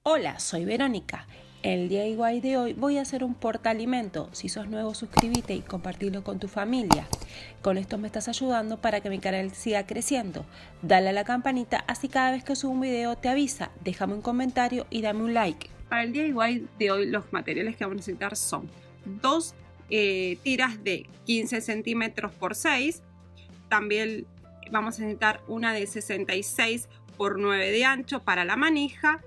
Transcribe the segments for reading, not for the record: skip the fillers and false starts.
Hola, soy Verónica. El DIY de hoy voy a hacer un portaalimento. Si sos nuevo, suscríbete y compartirlo con tu familia. Con esto me estás ayudando para que mi canal siga creciendo. Dale a la campanita, así cada vez que subo un video te avisa. Déjame un comentario y dame un like. Para el DIY de hoy los materiales que vamos a necesitar son dos tiras de 15 centímetros por 6. También vamos a necesitar una de 66 por 9 de ancho para la manija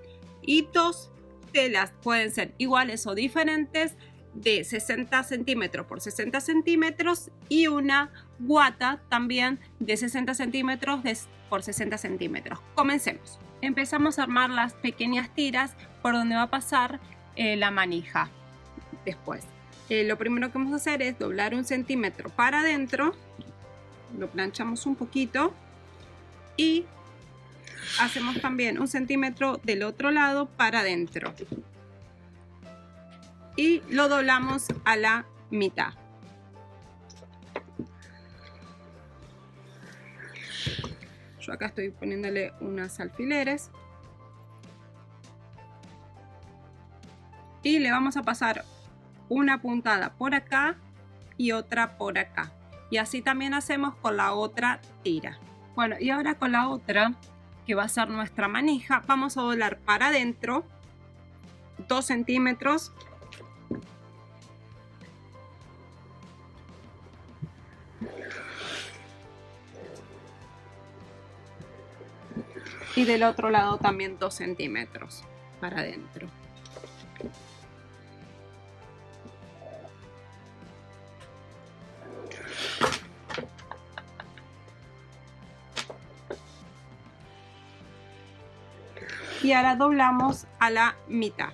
y dos telas, pueden ser iguales o diferentes, de 60 centímetros por 60 centímetros y una guata también de 60 centímetros por 60 centímetros. Comencemos. Empezamos a armar las pequeñas tiras por donde va a pasar la manija. Después, lo primero que vamos a hacer es doblar 1 centímetro para adentro, lo planchamos un poquito y hacemos también 1 centímetro del otro lado para adentro y lo doblamos a la mitad. Yo acá estoy poniéndole unos alfileres y le vamos a pasar una puntada por acá y otra por acá, y así también hacemos con la otra tira. Bueno, y ahora con la otra, que va a ser nuestra manija, vamos a doblar para adentro 2 centímetros y del otro lado también 2 centímetros para adentro. Y ahora doblamos a la mitad.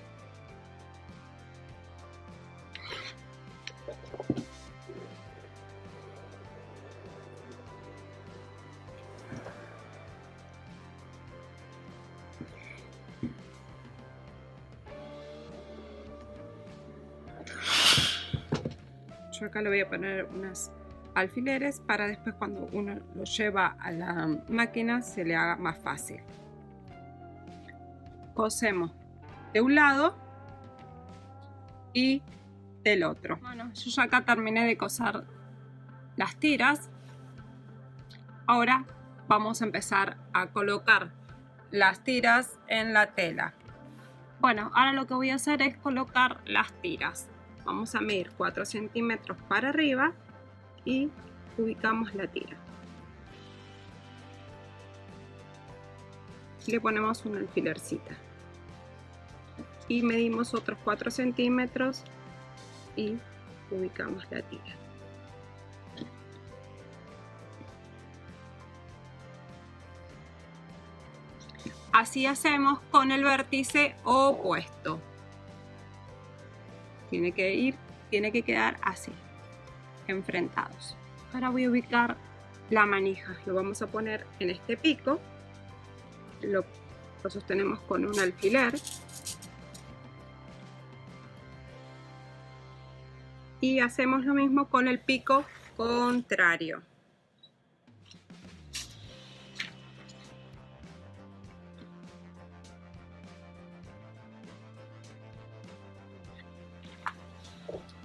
Yo acá le voy a poner unos alfileres para después, cuando uno lo lleva a la máquina, se le haga más fácil. Cosemos de un lado y del otro. Bueno, yo ya acá terminé de coser las tiras. Ahora vamos a empezar a colocar las tiras en la tela. Bueno, ahora lo que voy a hacer es colocar las tiras. Vamos a medir 4 centímetros para arriba y ubicamos la tira. Le ponemos una alfilercita y medimos otros 4 centímetros y ubicamos la tira. Así hacemos con el vértice opuesto. Tiene que quedar así, enfrentados. Ahora voy a ubicar la manija. Lo vamos a poner en este pico. Lo sostenemos con un alfiler y hacemos lo mismo con el pico contrario.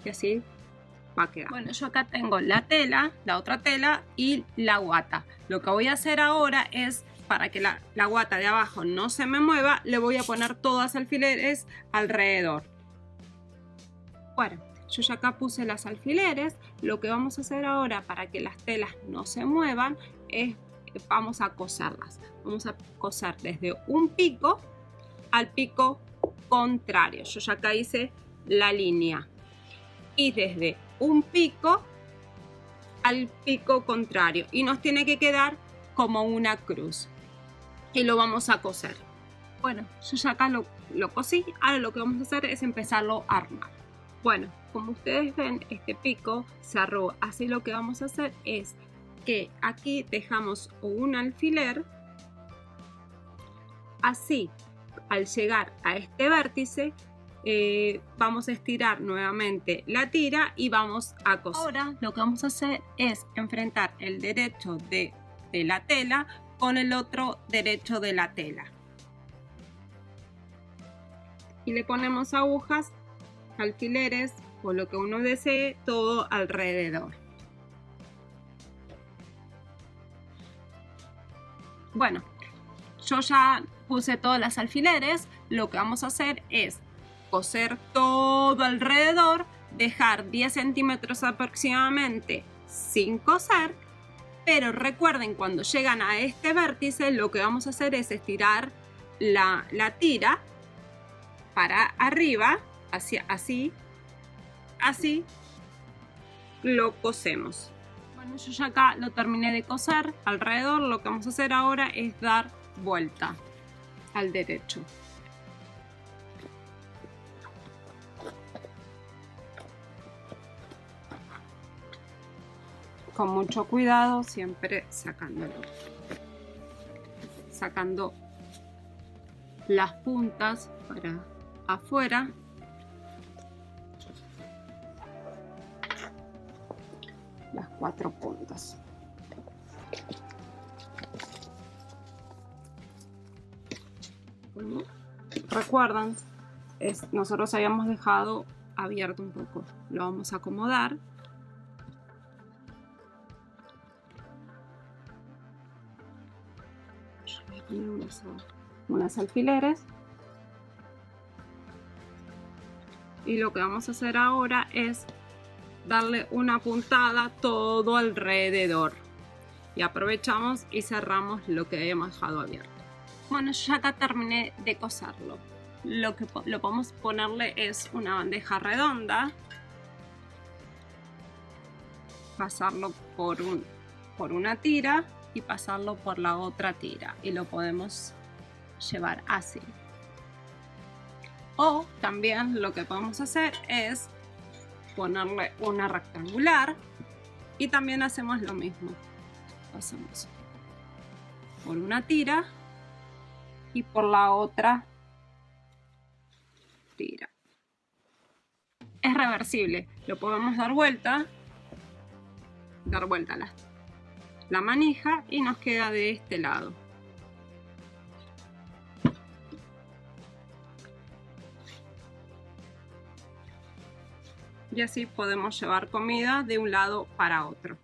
Y así va a quedar. Bueno, yo acá tengo la tela, la otra tela y la guata. Lo que voy a hacer ahora es, para que la guata de abajo no se me mueva, le voy a poner todas alfileres alrededor. Bueno, yo ya acá puse las alfileres. Lo que vamos a hacer ahora, para que las telas no se muevan, es vamos a coserlas. Vamos a coser desde un pico al pico contrario. Yo ya acá hice la línea. Y desde un pico al pico contrario. Y nos tiene que quedar como una cruz. Y lo vamos a coser. Bueno, yo ya acá lo cosí. Ahora lo que vamos a hacer es empezarlo a armar. Bueno, como ustedes ven, este pico se arrugó. Así lo que vamos a hacer es que aquí dejamos un alfiler. Así, al llegar a este vértice, vamos a estirar nuevamente la tira y vamos a coser. Ahora lo que vamos a hacer es enfrentar el derecho de la tela con el otro derecho de la tela. y le ponemos agujas, alfileres o lo que uno desee, todo alrededor. Bueno, yo ya puse todas las alfileres. Lo que vamos a hacer es coser todo alrededor, dejar 10 centímetros aproximadamente sin coser, pero recuerden, cuando llegan a este vértice lo que vamos a hacer es estirar la tira para arriba, así lo cosemos. Bueno, yo ya acá lo terminé de coser alrededor. Lo que vamos a hacer ahora es dar vuelta al derecho. Con mucho cuidado, siempre sacando las puntas para afuera. Las 4 puntas. Bueno, recuerdan, nosotros habíamos dejado abierto un poco. Lo vamos a acomodar. Voy a poner unas alfileres. Y lo que vamos a hacer ahora es darle una puntada todo alrededor. Y aprovechamos y cerramos lo que habíamos dejado abierto. Bueno, yo acá terminé de coserlo. Lo que podemos ponerle es una bandeja redonda. Pasarlo por una tira y pasarlo por la otra tira. Y lo podemos llevar así. O también lo que podemos hacer es ponerle una rectangular y también hacemos lo mismo. Pasamos por una tira y por la otra tira. Es reversible, lo podemos dar vuelta la manija y nos queda de este lado. Y así podemos llevar comida de un lado para otro.